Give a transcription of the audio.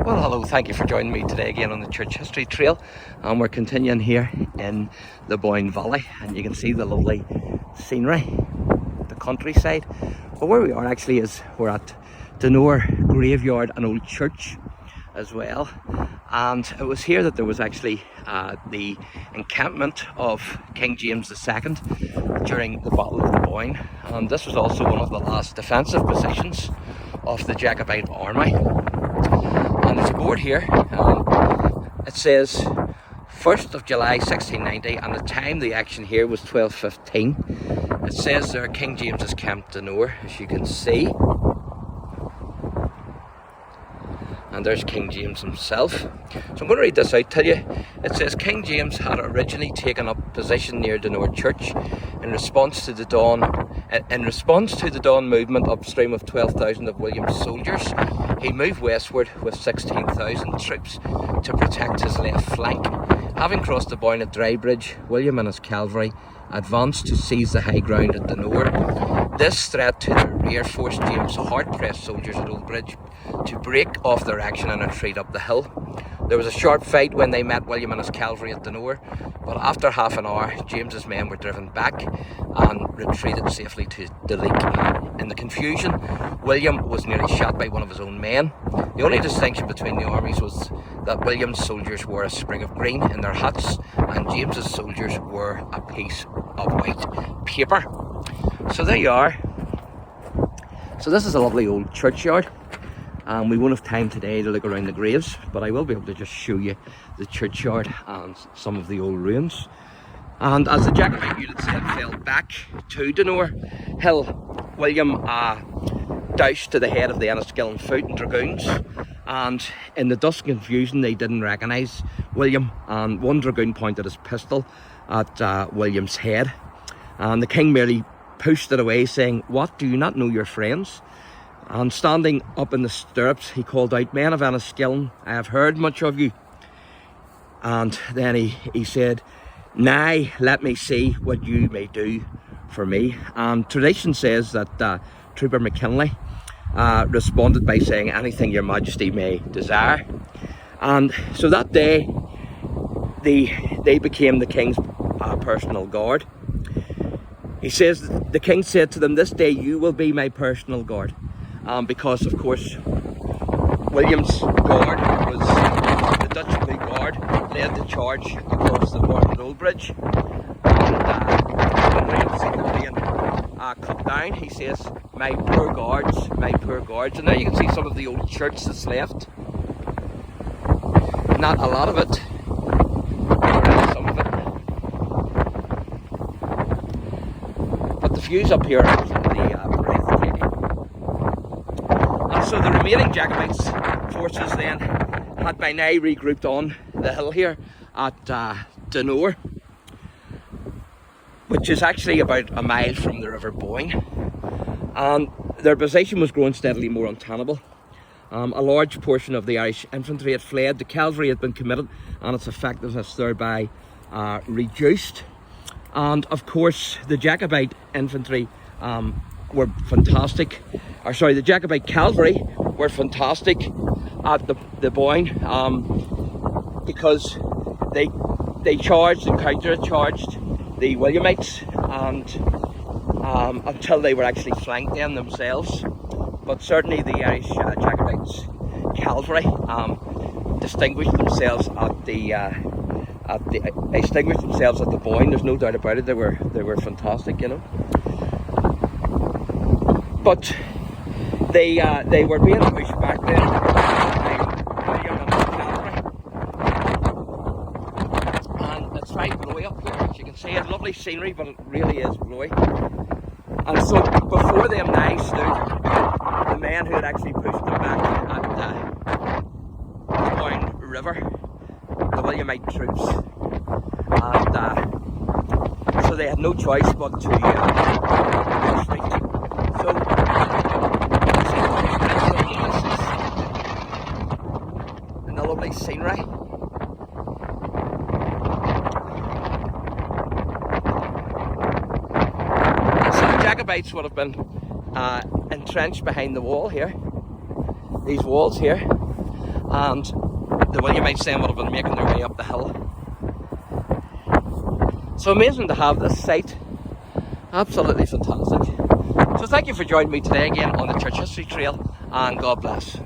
Well, hello, thank you for joining me today again on the Church History Trail. And we're continuing here in the Boyne Valley, and you can see the lovely scenery, the countryside. But where we are actually is we're at Donore Graveyard, an old church as well. And it was here that there was actually the encampment of King James II during the Battle of the Boyne. And this was also one of the last defensive positions of the Jacobite army. And there's a board here, it says 1st of July 1690, and the time the action here was 12:15. It says there King James's Camp Donore, as you can see. And there's King James himself. So I'm going to read this out to you. It says King James had originally taken up position near Donore Church in response to the dawn movement upstream of 12,000 of William's soldiers. He moved westward with 16,000 troops to protect his left flank. Having crossed the Boyne at Drybridge, William and his cavalry advanced to seize the high ground at Donore. This threat to the rear forced James' hard-pressed soldiers at Old Bridge to break off their action and retreat up the hill. There was a sharp fight when they met William and his cavalry at Donore, but after half an hour, James's men were driven back and retreated safely to Duleek. In the confusion, William was nearly shot by one of his own men. The only distinction between the armies was that William's soldiers wore a sprig of green in their hats, and James's soldiers wore a piece of white paper. So there you are. So this is a lovely old churchyard. We won't have time today to look around the graves, but I will be able to just show you the churchyard and some of the old ruins. And as the Jacobite unit said, fell back to Donore Hill, William doused to the head of the Enniskillen Dragoons, and in the dust and confusion they didn't recognise William, and one dragoon pointed his pistol at William's head, and the king merely pushed it away, saying, "What, do you not know your friends?" And standing up in the stirrups, he called out, "Men of Enniskillen, I have heard much of you." And then he said, "Nay, let me see what you may do for me." And tradition says that Trooper McKinley responded by saying, "Anything your majesty may desire." And so that day, they became the king's personal guard. He says, the king said to them, "This day you will be my personal guard." Because of course William's guard was the Dutch Blue Guard, led the charge across the Boyne at Old Bridge, and when William seen Napoleon cut down, he says, my poor guards, and there you can see some of the old church that's left. Not a lot of it, some of it, but the views up here are absolutely breathtaking. So the remaining Jacobites forces then had by now regrouped on the hill here at Donore, which is actually about a mile from the River Boyne, and their position was growing steadily more untenable. A large portion of the Irish infantry had fled, the cavalry had been committed, and its effectiveness thereby reduced. And of course the Jacobite infantry were fantastic. The Jacobite Calvary were fantastic at the Boyne, because they charged and counter-charged the Williamites, and until they were actually flanked in themselves. But certainly the Irish Jacobites Calvary distinguished themselves at the Boyne. There's no doubt about it. They were fantastic, you know. But they were being pushed back then by William and his cavalry. And it's very blowy up here, as you can see. It's lovely scenery, but it really is blowy. And so before them now stood the men who had actually pushed them back at the Boyne River, the Williamite troops. And so they had no choice but to retreat. So and the lovely scenery. And some Jacobites would have been entrenched behind the wall here, these walls here, and the Williamites then would have been making their way up the hill. So amazing to have this site, absolutely fantastic. So thank you for joining me today again on the Church History Trail, and God bless.